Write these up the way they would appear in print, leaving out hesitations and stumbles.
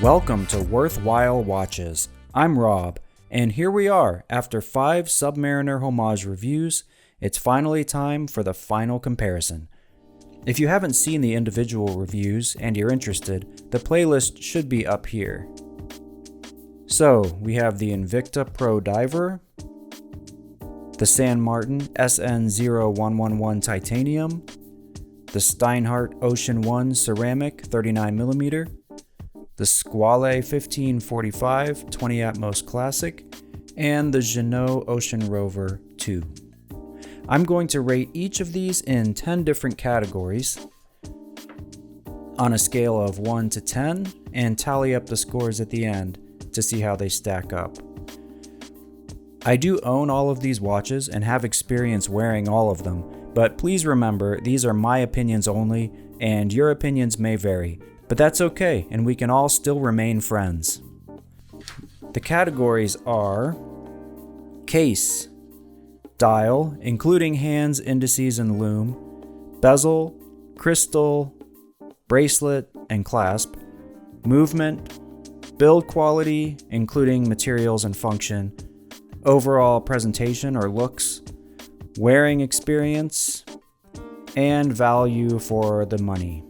Welcome to Worthwhile Watches. I'm Rob, and here we are. After 5 Submariner homage reviews, it's finally time for the final comparison. If you haven't seen the individual reviews and you're interested, the playlist should be up here. So, we have the Invicta Pro Diver, the Martin SN0111 Titanium, the Steinhart Ocean 1 Ceramic 39mm, the Squale 1545 20 Atmos Classic, and the Ginault Ocean Rover 2. I'm going to rate each of these in 10 different categories on a scale of 1 to 10 and tally up the scores at the end to see how they stack up. I do own all of these watches and have experience wearing all of them, but please remember these are my opinions only and your opinions may vary, but that's okay and we can all still remain friends. The categories are case, dial, including hands, indices, and lume, bezel, crystal, bracelet, and clasp, movement, build quality, including materials and function, overall presentation or looks, wearing experience, and value for the money.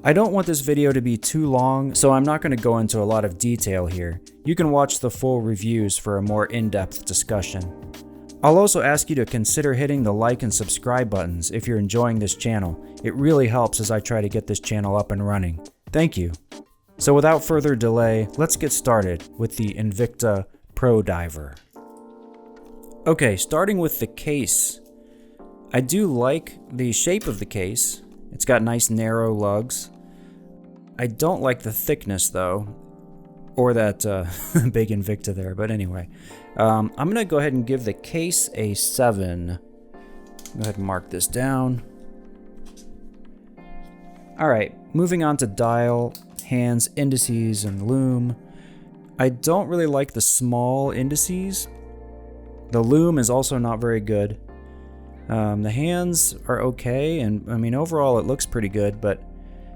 I don't want this video to be too long, so I'm not going to go into a lot of detail here. You can watch the full reviews for a more in-depth discussion. I'll also ask you to consider hitting the like and subscribe buttons if you're enjoying this channel. It really helps as I try to get this channel up and running. Thank you. So without further delay, let's get started with the Invicta Pro Diver. Okay, starting with the case. I do like the shape of the case. It's got nice narrow lugs. I don't like the thickness though, or that big Invicta there, but anyway. I'm gonna go ahead and give the case a 7. Go ahead and mark this down. Alright, moving on to dial, hands, indices, and lume. I don't really like the small indices. The lume is also not very good. The hands are okay, and I mean overall it looks pretty good, but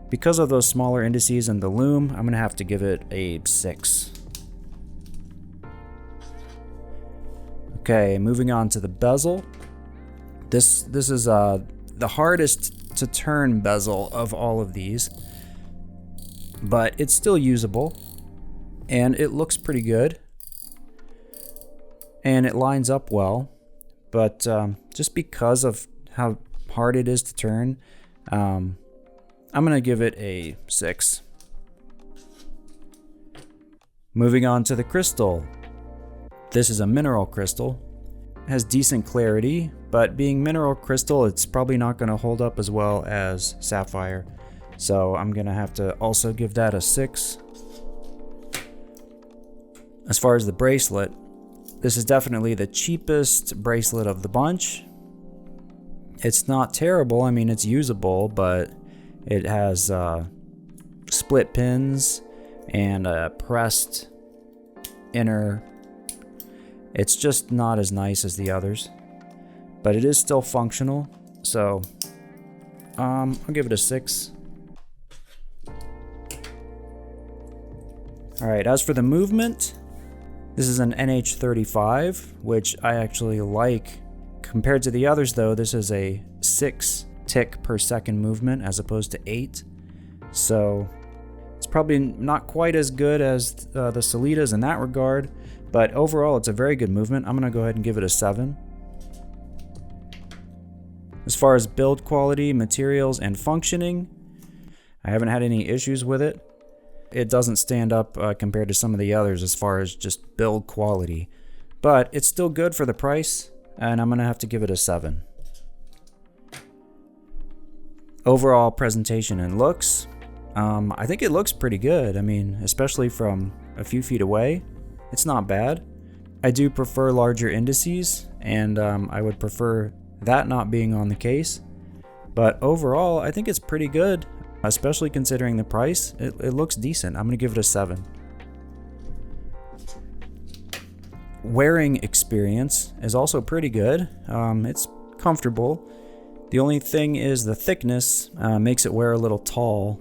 because of those smaller indices and the lume, I'm gonna have to give it a 6. Okay, moving on to the bezel. This is the hardest to turn bezel of all of these, but it's still usable. And it looks pretty good, and it lines up well, but just because of how hard it is to turn, I'm gonna give it a 6. Moving on to the crystal. This is a mineral crystal. It has decent clarity, but being mineral crystal, it's probably not gonna hold up as well as sapphire, so I'm gonna have to also give that a 6. As far as the bracelet, this is definitely the cheapest bracelet of the bunch. It's not terrible, I mean it's usable, but it has split pins and a pressed inner. It's just not as nice as the others, but it is still functional, so I'll give it a 6. Alright, as for the movement, this is an NH35, which I actually like. Compared to the others though, this is a 6 tick per second movement as opposed to 8. So it's probably not quite as good as the Solitas in that regard, but overall it's a very good movement. I'm gonna go ahead and give it a 7. As far as build quality, materials, and functioning, I haven't had any issues with it. It doesn't stand up compared to some of the others as far as just build quality, but it's still good for the price, and I'm gonna have to give it a 7. Overall presentation and looks, I think it looks pretty good. I mean, especially from a few feet away, it's not bad. I do prefer larger indices, and I would prefer that not being on the case, but overall I think it's pretty good. Especially considering the price, it looks decent. I'm gonna give it a 7. Wearing experience is also pretty good. It's comfortable. The only thing is the thickness makes it wear a little tall.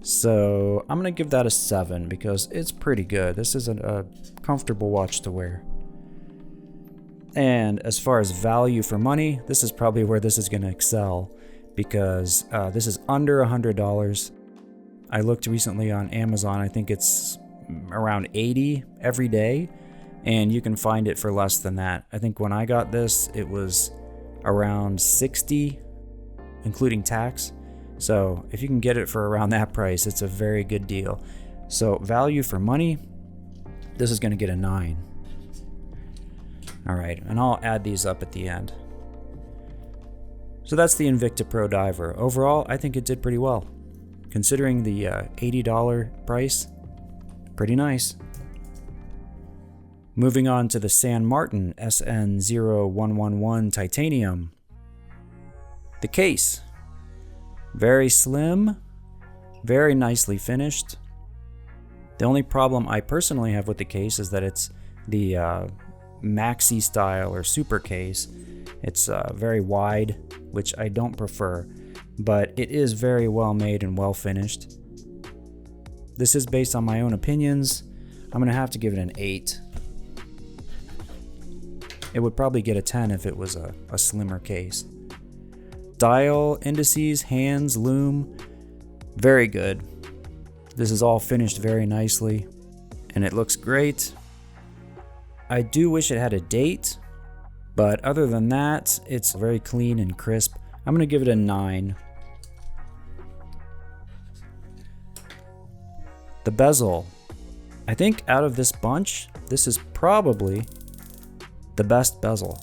So I'm going to give that a 7 because it's pretty good. This is a comfortable watch to wear. And as far as value for money, this is probably where this is going to excel because this is under $100. I looked recently on Amazon. I think it's around $80 every day, and you can find it for less than that. I think when I got this, it was around $60, including tax. So if you can get it for around that price, it's a very good deal. So value for money, this is going to get a 9. All right, and I'll add these up at the end. So that's the Invicta Pro Diver. Overall, I think it did pretty well. Considering the $80 price, pretty nice. Moving on to the Martin SN0111 Titanium. The case, very slim, very nicely finished. The only problem I personally have with the case is that it's the maxi style or super case. It's very wide, which I don't prefer, but it is very well made and well finished. This is based on my own opinions. I'm gonna have to give it an 8. It would probably get a 10 if it was a slimmer case. Dial, indices, hands, loom, very good. This is all finished very nicely and it looks great. I do wish it had a date, but other than that, it's very clean and crisp. I'm gonna give it a 9. The bezel. I think out of this bunch, this is probably the best bezel.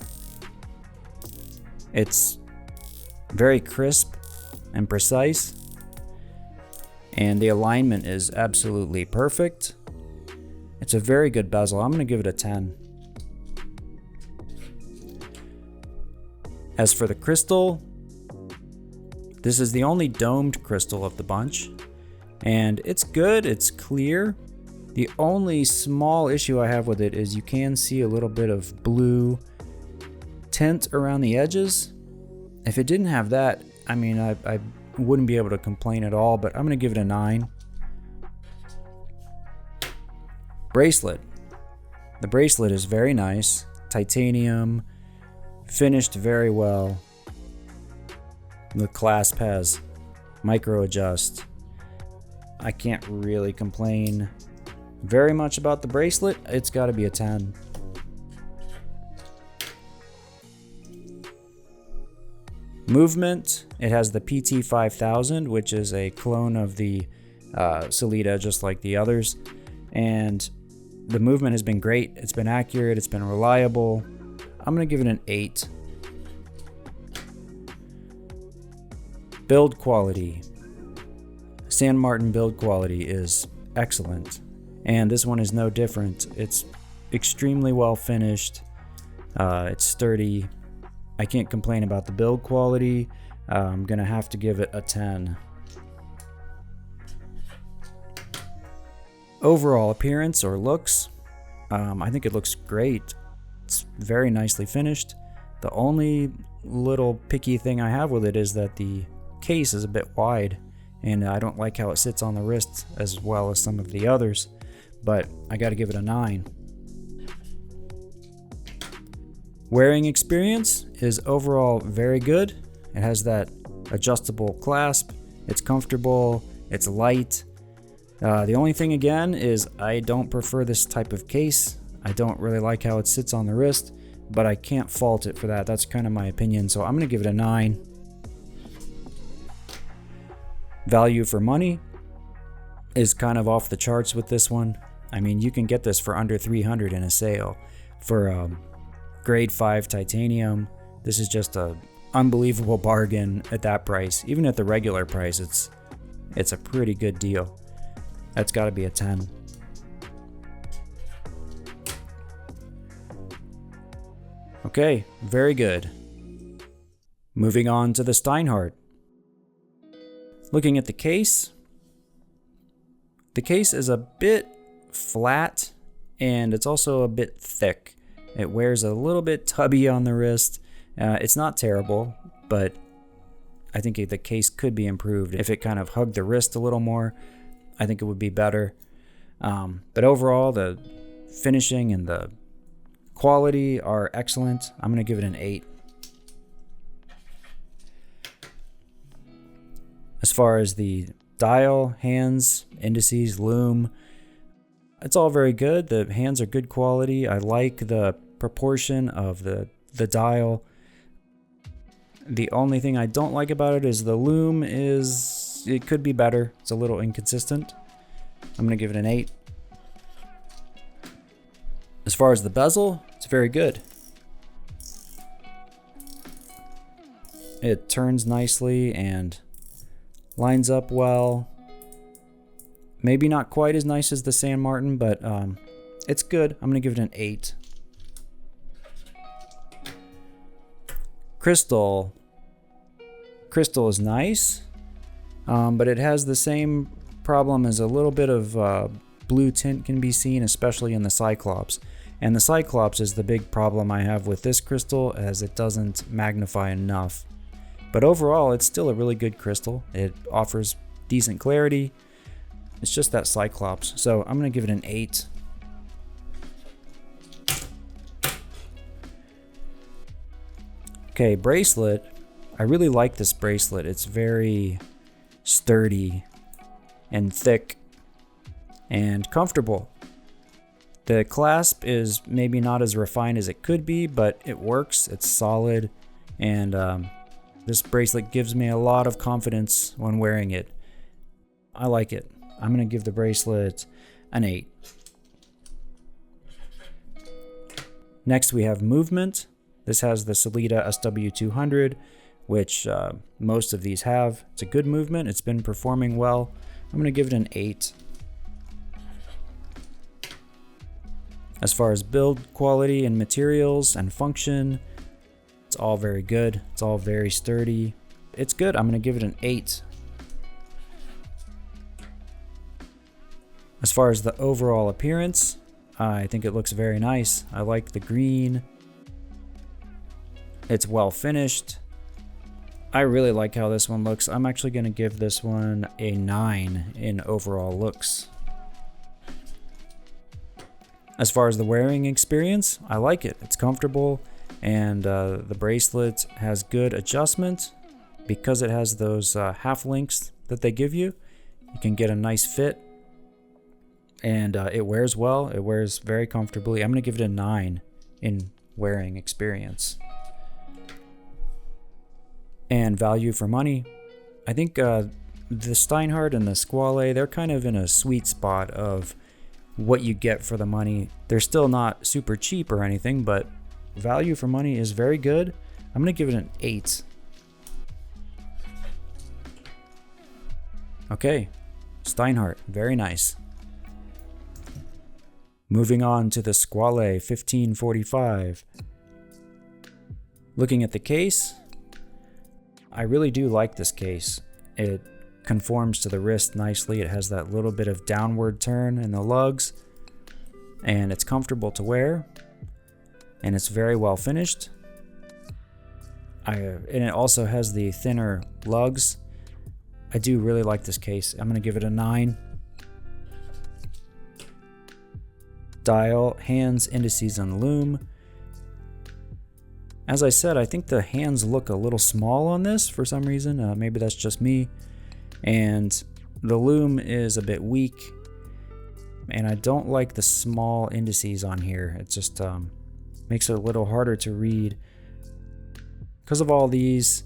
It's very crisp and precise, and the alignment is absolutely perfect. It's a very good bezel. I'm going to give it a 10. As for the crystal, this is the only domed crystal of the bunch, and it's good, it's clear. The only small issue I have with it is you can see a little bit of blue tint around the edges. If it didn't have that, I mean, I wouldn't be able to complain at all, but I'm going to give it a 9. Bracelet. The bracelet is very nice. Titanium, finished very well. The clasp has micro adjust. I can't really complain very much about the bracelet. It's got to be a 10. Movement, it has the PT 5000, which is a clone of the Sellita, just like the others. And the movement has been great. It's been accurate. It's been reliable. I'm going to give it an 8. Build quality. San Martin build quality is excellent. And this one is no different. It's extremely well finished. It's sturdy. I can't complain about the build quality. I'm going to have to give it a 10. Overall appearance or looks, I think it looks great. It's very nicely finished. The only little picky thing I have with it is that the case is a bit wide, and I don't like how it sits on the wrist as well as some of the others, but I got to give it a 9. Wearing experience is overall very good. It has that adjustable clasp. It's comfortable. It's light. The only thing again is I don't prefer this type of case. I don't really like how it sits on the wrist, but I can't fault it for that. That's kind of my opinion, so I'm going to give it a 9. Value for money is kind of off the charts with this one. I mean, you can get this for under $300 in a sale. For grade 5 titanium, this is just a unbelievable bargain at that price. Even at the regular price, it's a pretty good deal. That's got to be a 10. Okay, very good. Moving on to the Steinhart. Looking at the case is a bit flat and it's also a bit thick. It wears a little bit tubby on the wrist. It's not terrible, but I think the case could be improved. If it kind of hugged the wrist a little more, I think it would be better. But overall, the finishing and the quality are excellent. I'm going to give it an 8. As far as the dial, hands, indices, lume, it's all very good. The hands are good quality. I like the proportion of the dial. The only thing I don't like about it is the lume it could be better. It's a little inconsistent. I'm going to give it an 8. As far as the bezel, it's very good. It turns nicely and lines up well. Maybe not quite as nice as the San Martin, but it's good. I'm going to give it an 8. Crystal is nice, but it has the same problem as a little bit of blue tint can be seen, especially in the Cyclops. And the Cyclops is the big problem I have with this crystal, as it doesn't magnify enough. But overall, it's still a really good crystal. It offers decent clarity. It's just that Cyclops. So I'm going to give it an 8. Okay, bracelet. I really like this bracelet. It's very sturdy and thick and comfortable. The clasp is maybe not as refined as it could be, but it works. It's solid, and this bracelet gives me a lot of confidence when wearing it. I like it. I'm going to give the bracelet an 8. Next we have movement. This has the Sellita SW200, which most of these have. It's a good movement. It's been performing well. I'm going to give it an 8. As far as build quality and materials and function, it's all very good. It's all very sturdy. It's good. I'm going to give it an 8. As far as the overall appearance, I think it looks very nice. I like the green. It's well finished. I really like how this one looks. I'm actually going to give this one a 9 in overall looks. As far as the wearing experience, I like it. It's comfortable, and the bracelet has good adjustment. Because it has those half links that they give you, you can get a nice fit, and it wears well. It wears very comfortably. I'm going to give it a 9 in wearing experience. And value for money, I think the Steinhart and the Squale, they're kind of in a sweet spot of what you get for the money. They're still not super cheap or anything, but value for money is very good. I'm going to give it an 8. Okay, Steinhart, very nice. Moving on to the Squale 1545. Looking at the case, I really do like this case. It conforms to the wrist nicely. It has that little bit of downward turn in the lugs, and it's comfortable to wear, and it's very well finished. And it also has the thinner lugs. I do really like this case. I'm going to give it a 9. Dial, hands, indices, and lume. As I said, I think the hands look a little small on this for some reason. Maybe that's just me. And the lume is a bit weak. And I don't like the small indices on here. It just makes it a little harder to read. Because of all these,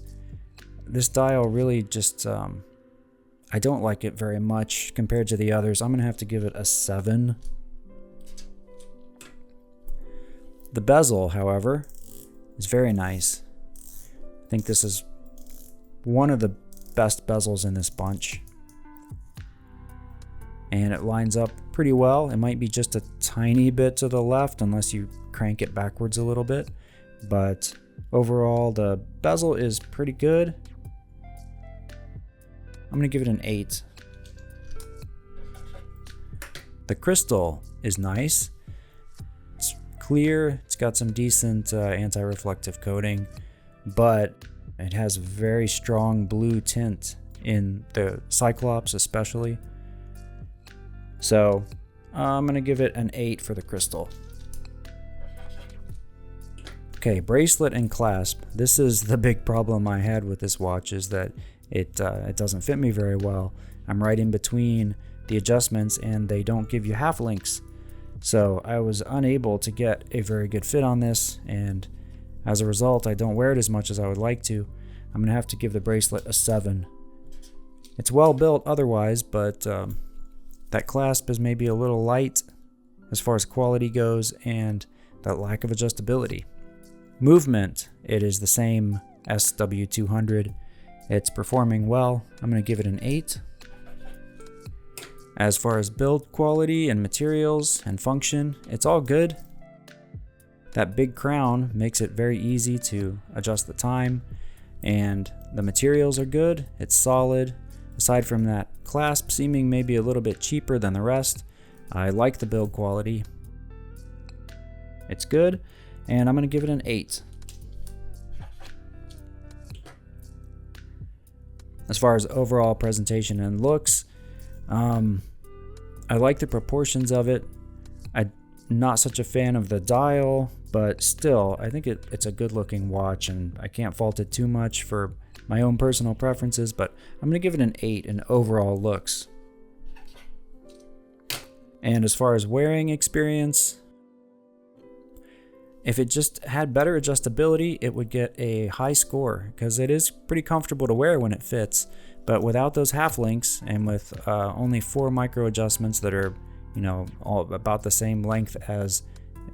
this dial really just, I don't like it very much compared to the others. I'm going to have to give it a 7. The bezel, however, is very nice. I think this is one of the best bezels in this bunch. And it lines up pretty well. It might be just a tiny bit to the left unless you crank it backwards a little bit. But overall, the bezel is pretty good. I'm going to give it an 8. The crystal is nice. It's clear. It's got some decent anti-reflective coating, but It has a very strong blue tint in the Cyclops especially. So I'm going to give it an 8 for the crystal. Okay, bracelet and clasp. This is the big problem I had with this watch, is that it doesn't fit me very well. I'm right in between the adjustments and they don't give you half links. So I was unable to get a very good fit on this, and as a result I don't wear it as much as I would like to. I'm going to have to give the bracelet a 7. It's well built otherwise, but that clasp is maybe a little light as far as quality goes, and that lack of adjustability. Movement, it is the same SW200. It's performing well. I'm going to give it an 8. As far as build quality and materials and function, it's all good. That big crown makes it very easy to adjust the time, and the materials are good. It's solid. Aside from that clasp seeming maybe a little bit cheaper than the rest, I like the build quality. It's good, and I'm going to give it an 8. As far as overall presentation and looks, I like the proportions of it. I'm not such a fan of the dial, but still, I think it's a good looking watch, and I can't fault it too much for my own personal preferences, but I'm going to give it an 8 in overall looks. And as far as wearing experience, if it just had better adjustability, it would get a high score, because it is pretty comfortable to wear when it fits. But without those half links, and with only 4 micro adjustments that are, all about the same length as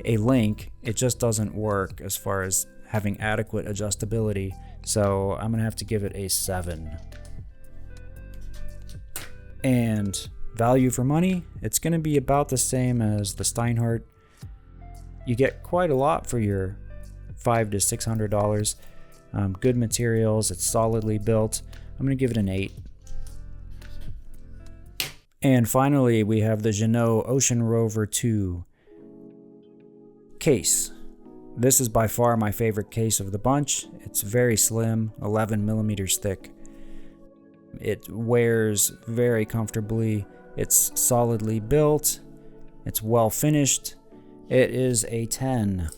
a link, it just doesn't work as far as having adequate adjustability. So I'm gonna have to give it a 7. And value for money, it's gonna be about the same as the Steinhart. You get quite a lot for your $500 to $600. Good materials, it's solidly built. I'm going to give it an 8. And finally, we have the Ginault Ocean Rover 2 case. This is by far my favorite case of the bunch. It's very slim, 11 millimeters thick. It wears very comfortably. It's solidly built. It's well finished. It is a 10.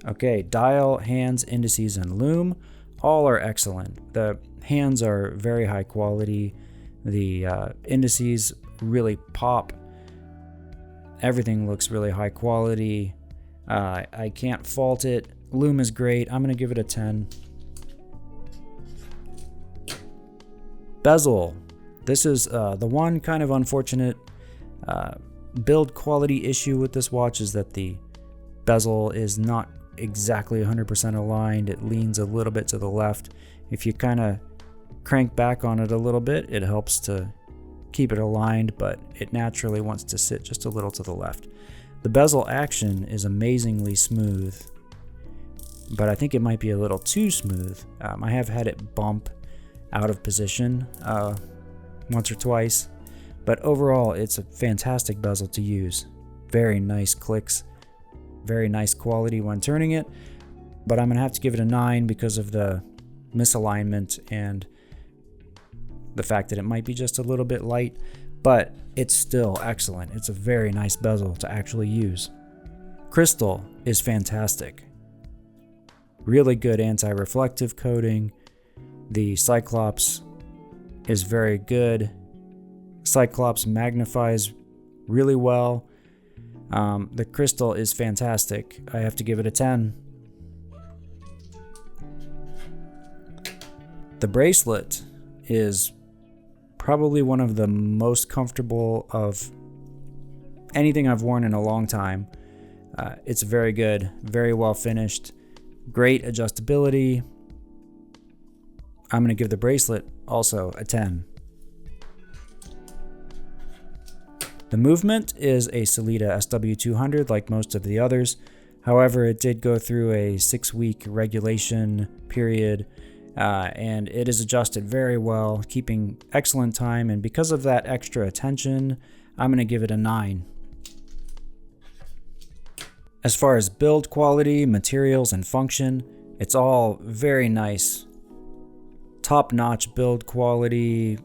Okay, dial, hands, indices, and lume, all are excellent. The hands are very high quality. The indices really pop. Everything looks really high quality. I can't fault it. Lume is great. I'm going to give it a 10. Bezel. This is the one kind of unfortunate build quality issue with this watch, is that the bezel is not exactly 100% aligned. It leans a little bit to the left. If you kind of crank back on it a little bit, it helps to keep it aligned, but it naturally wants to sit just a little to the left. The bezel action is amazingly smooth, but I think it might be a little too smooth. I have had it bump out of position once or twice, but overall it's a fantastic bezel to use. Very nice clicks, very nice quality when turning it, but I'm gonna have to give it a 9 because of the misalignment and the fact that it might be just a little bit light, but it's still excellent. It's a very nice bezel to actually use. Crystal is fantastic. Really good anti-reflective coating. The Cyclops is very good. Cyclops magnifies really well. The crystal is fantastic. I have to give it a 10. The bracelet is probably one of the most comfortable of anything I've worn in a long time. It's very good, very well finished, great adjustability. I'm going to give the bracelet also a 10. The movement is a Sellita SW200 like most of the others. However, it did go through a 6-week regulation period, and it is adjusted very well, keeping excellent time, and because of that extra attention, I'm going to give it a 9. As far as build quality, materials, and function, it's all very nice. Top-notch build quality,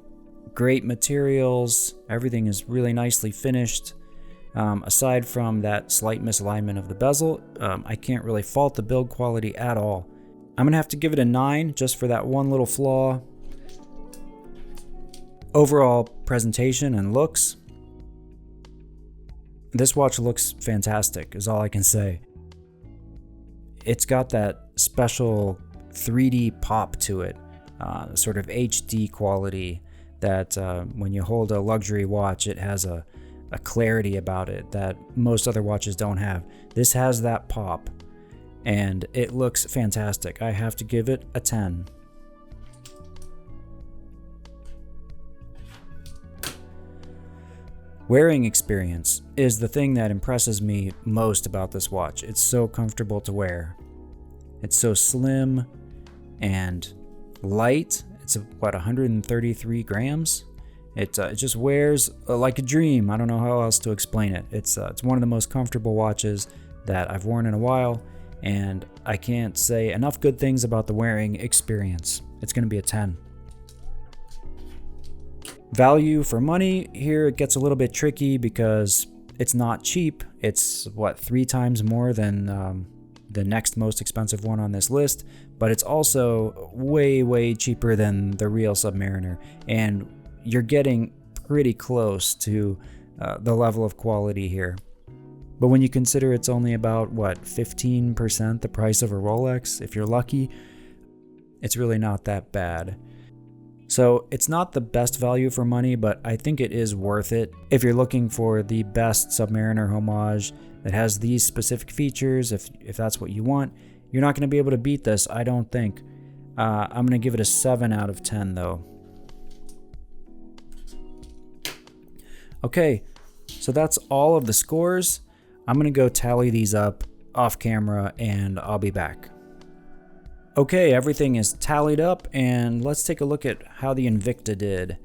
great materials, everything is really nicely finished. Aside from that slight misalignment of the bezel, I can't really fault the build quality at all. I'm gonna have to give it a 9 just for that one little flaw. Overall presentation and looks, this watch looks fantastic is all I can say. It's got that special 3D pop to it, sort of HD quality that when you hold a luxury watch, it has a clarity about it that most other watches don't have. This has that pop, and it looks fantastic. I have to give it a 10. Wearing experience is the thing that impresses me most about this watch. It's so comfortable to wear. It's so slim and light. It's what, 133 grams? It just wears like a dream. I don't know how else to explain it. It's one of the most comfortable watches that I've worn in a while, and I can't say enough good things about the wearing experience. It's going to be a 10. Value for money, here it gets a little bit tricky because it's not cheap. It's what, 3 times more than the next most expensive one on this list, but it's also way cheaper than the real Submariner, and you're getting pretty close to the level of quality here. But when you consider it's only about, what, 15% the price of a Rolex, if you're lucky, it's really not that bad. So it's not the best value for money, but I think it is worth it. If you're looking for the best Submariner homage that has these specific features, if that's what you want, you're not going to be able to beat this, I don't think. I'm going to give it a 7 out of 10 though. Okay, so that's all of the scores. I'm going to go tally these up off camera and I'll be back. Okay, everything is tallied up, and let's take a look at how the Invicta did.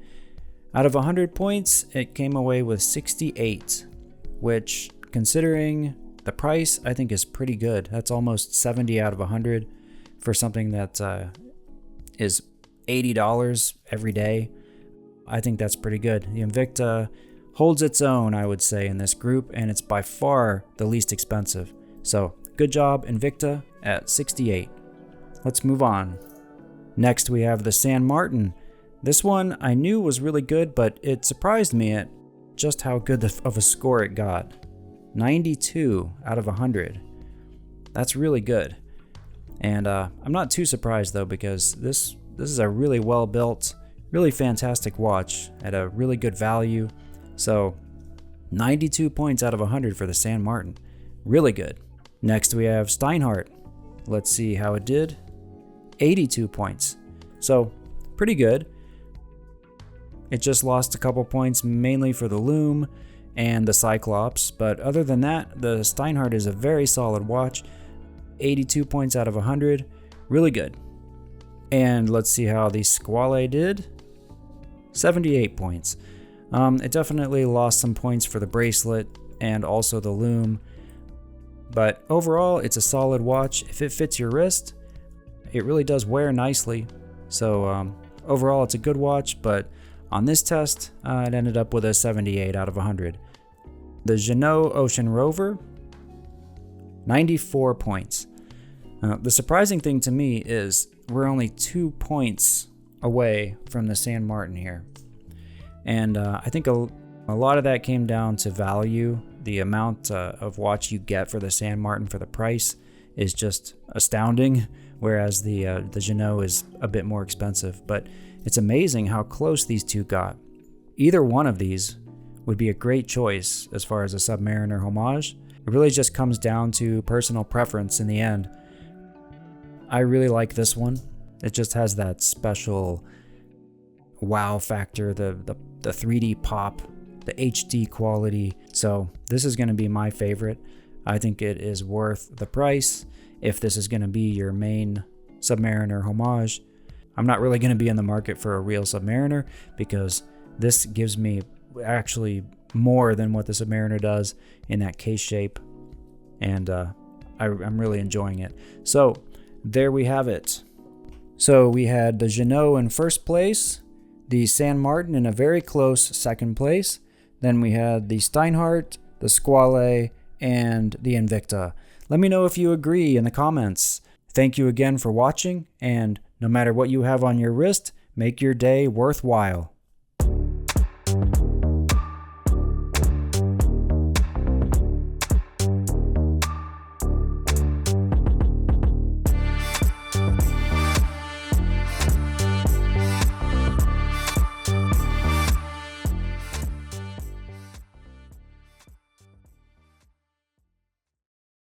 Out of 100 points, it came away with 68, which, considering the price, I think is pretty good. That's almost 70 out of 100 for something that is $80 every day. I think that's pretty good. The Invicta holds its own, I would say, in this group, and it's by far the least expensive. So, good job, Invicta, at 68. Let's move on. Next, we have the San Martin. This one I knew was really good, but it surprised me at just how good of a score it got. 92 out of 100. That's really good. And I'm not too surprised though, because this is a really well built, really fantastic watch at a really good value. So 92 points out of 100 for the San Martin. Really good. Next we have Steinhart. Let's see how it did. 82 points. So pretty good. It just lost a couple points mainly for the Lume and the Cyclops, but other than that, the Steinhart is a very solid watch. 82 points out of 100. Really good. And let's see how the Squale did. 78 points. It definitely lost some points for the bracelet and also the Lume, but overall it's a solid watch. If it fits your wrist, it really does wear nicely. So overall it's a good watch, but on this test it ended up with a 78 out of 100. The Ginault Ocean Rover, 94 points. The surprising thing to me is we're only 2 points away from the San Martin here. And I think a lot of that came down to value. The amount of watch you get for the San Martin for the price is just astounding, whereas the Ginault is a bit more expensive. But it's amazing how close these two got. Either one of these would be a great choice as far as a Submariner homage. It really just comes down to personal preference in the end. I really like this one. It just has that special wow factor, the 3D pop, the HD quality. So this is going to be my favorite. I think it is worth the price if this is going to be your main Submariner homage. I'm not really going to be in the market for a real Submariner because this gives me actually more than what the Submariner does in that case shape. and I'm really enjoying it. So there we have it. So we had the Ginault in first place, the San Martin in a very close second place. Then we had the Steinhart, the Squale, and the Invicta. Let me know if you agree in the comments. Thank you again for watching, and no matter what you have on your wrist, make your day worthwhile.